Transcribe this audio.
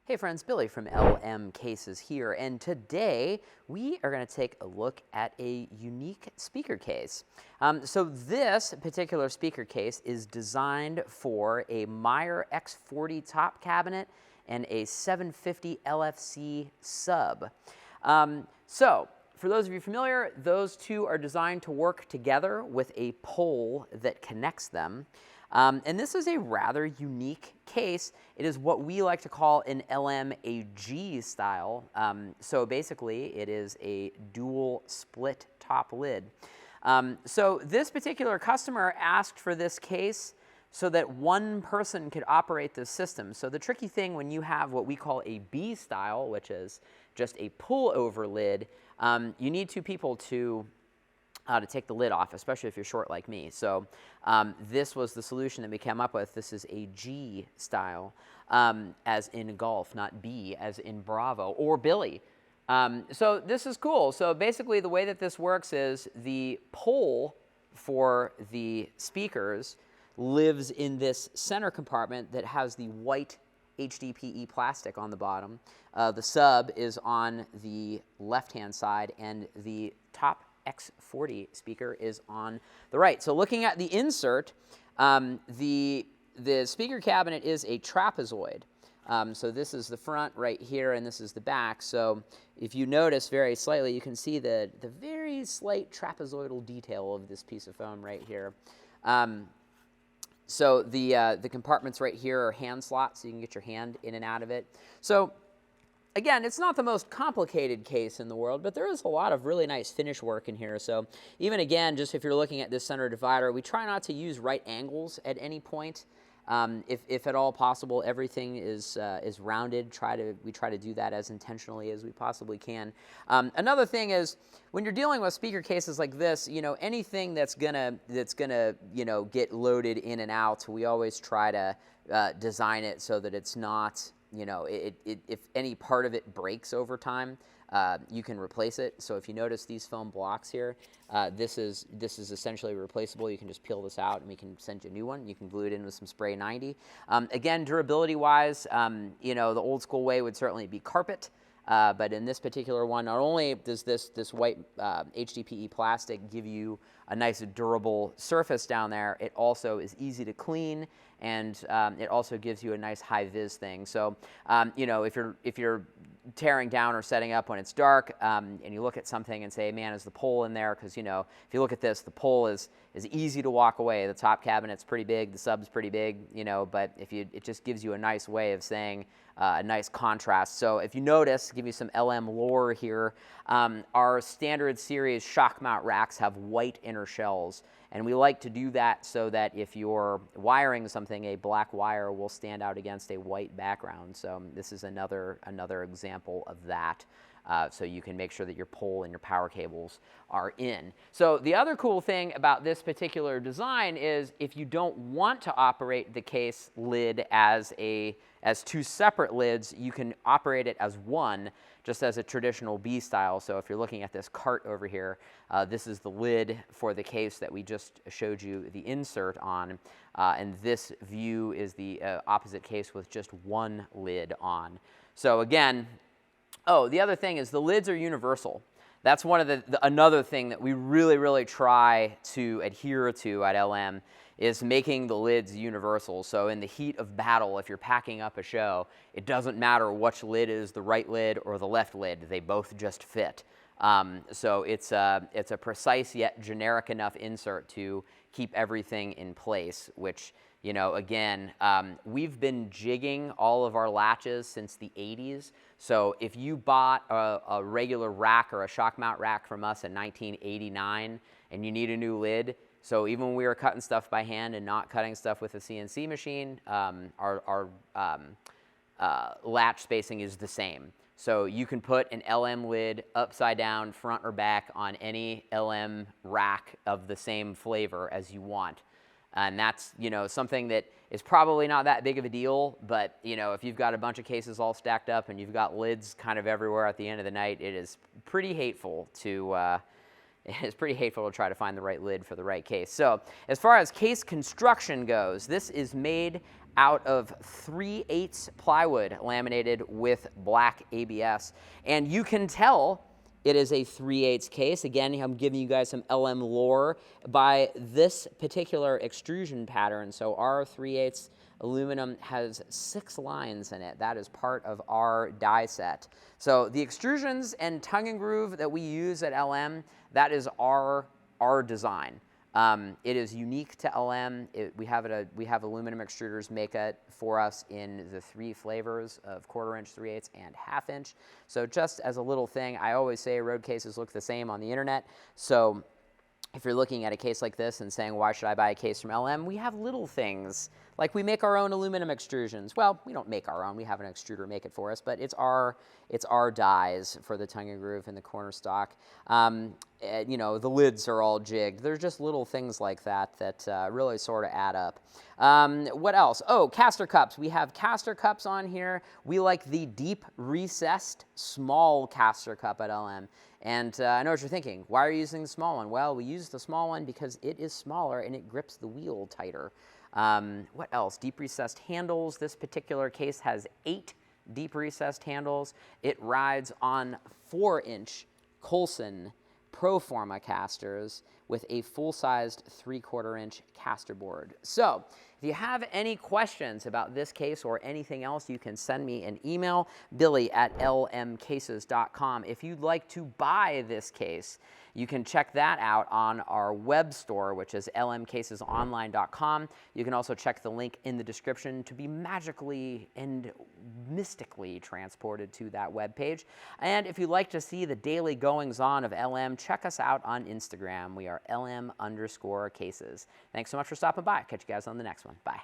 Hey friends, Billy from LM Cases here, and today we are going to take a look at a unique speaker case. So this particular speaker case is designed for a Meyer x40 top cabinet and a 750 LFC sub. So for those of you familiar, those two are designed to work together with a pole that connects them. And this is a rather unique case. It is what we like to call an LMAG style. So basically, it is a dual split top lid. So this particular customer asked for this case so that one person could operate the system. So the tricky thing when you have what we call a B style, which is just a pull-over lid, you need two people to take the lid off, especially if you're short like me. So this was the solution that we came up with. This is a G style, as in golf, not B as in Bravo or Billy. So this is cool. So basically the way that this works is the pole for the speakers lives in this center compartment that has the white HDPE plastic on the bottom. The sub is on the left-hand side, and the top X40 speaker is on the right. So looking at the insert, the speaker cabinet is a trapezoid. So this is the front right here, and this is the back. So if you notice very slightly, you can see the very slight trapezoidal detail of this piece of foam right here. So the compartments right here are hand slots, so you can get your hand in and out of it. So again, it's not the most complicated case in the world, but there is a lot of really nice finish work in here. So even again, just if you're looking at this center divider, we try not to use right angles at any point. If at all possible, everything is rounded. We try to do that as intentionally as we possibly can. Another thing is, when you're dealing with speaker cases like this, anything that's gonna get loaded in and out, we always try to design it so that it's not, if any part of it breaks over time, you can replace it. So if you notice these foam blocks here, this is essentially replaceable. You can just peel this out and we can send you a new one. You can glue it in with some spray 90. Again, durability wise, the old school way would certainly be carpet. But in this particular one, not only does this white HDPE plastic give you a nice durable surface down there, it also is easy to clean, and it also gives you a nice high-vis thing. So, if you're tearing down or setting up when it's dark, and you look at something and say, man, is the pole in there? Because, if you look at this, the pole is easy to walk away. The top cabinet's pretty big, the sub's pretty big, but it just gives you a nice way of saying a nice contrast. So if you notice, give you some LM lore here, our standard series shock mount racks have white inner shells. And we like to do that so that if you're wiring something, a black wire will stand out against a white background. So this is another example of that. So you can make sure that your pole and your power cables are in. So the other cool thing about this particular design is if you don't want to operate the case lid as two separate lids, you can operate it as one, just as a traditional B style. So if you're looking at this cart over here, this is the lid for the case that we just showed you the insert on. And this view is the opposite case with just one lid on. So again, the other thing is the lids are universal. That's one of another thing that we really try to adhere to at LM is making the lids universal. So in the heat of battle, if you're packing up a show, it doesn't matter which lid is the right lid or the left lid. They both just fit. So it's a precise yet generic enough insert to keep everything in place, which, again, we've been jigging all of our latches since the 80s. So if you bought a regular rack or a shock mount rack from us in 1989 and you need a new lid, so even when we were cutting stuff by hand and not cutting stuff with a CNC machine, our latch spacing is the same. So you can put an LM lid upside down, front or back, on any LM rack of the same flavor as you want. And that's, something that is probably not that big of a deal, but, if you've got a bunch of cases all stacked up and you've got lids kind of everywhere at the end of the night, it is pretty hateful to try to find the right lid for the right case. So as far as case construction goes, this is made out of 3/8 plywood laminated with black ABS. And you can tell it is a 3/8 case. Again, I'm giving you guys some LM lore by this particular extrusion pattern. So our 3/8 aluminum has 6 lines in it. That is part of our die set. So the extrusions and tongue and groove that we use at LM, that is our design. It is unique to LM. We have aluminum extruders make it for us in the 3 flavors of 1/4 inch, 3/8, and 1/2 inch. So just as a little thing, I always say road cases look the same on the internet. So if you're looking at a case like this and saying, why should I buy a case from LM? We have little things, like we make our own aluminum extrusions. Well, we don't make our own, we have an extruder make it for us, but it's our dies for the tongue and groove and the corner stock. You know, the lids are all jigged. There's just little things like that that really sort of add up. What else? Oh, caster cups. We have caster cups on here. We like the deep recessed small caster cup at LM. And I know what you're thinking. Why are you using the small one? Well, we use the small one because it is smaller and it grips the wheel tighter. What else? Deep recessed handles. This particular case has 8 deep recessed handles. It rides on 4-inch Colson Proforma casters with a full-sized 3/4 inch caster board. So if you have any questions about this case or anything else, you can send me an email, billy@lmcases.com. If you'd like to buy this case, you can check that out on our web store, which is lmcasesonline.com. You can also check the link in the description to be magically and mystically transported to that web page. And if you'd like to see the daily goings-on of LM, check us out on Instagram. We are LM_cases. Thanks so much for stopping by. Catch you guys on the next one. Bye.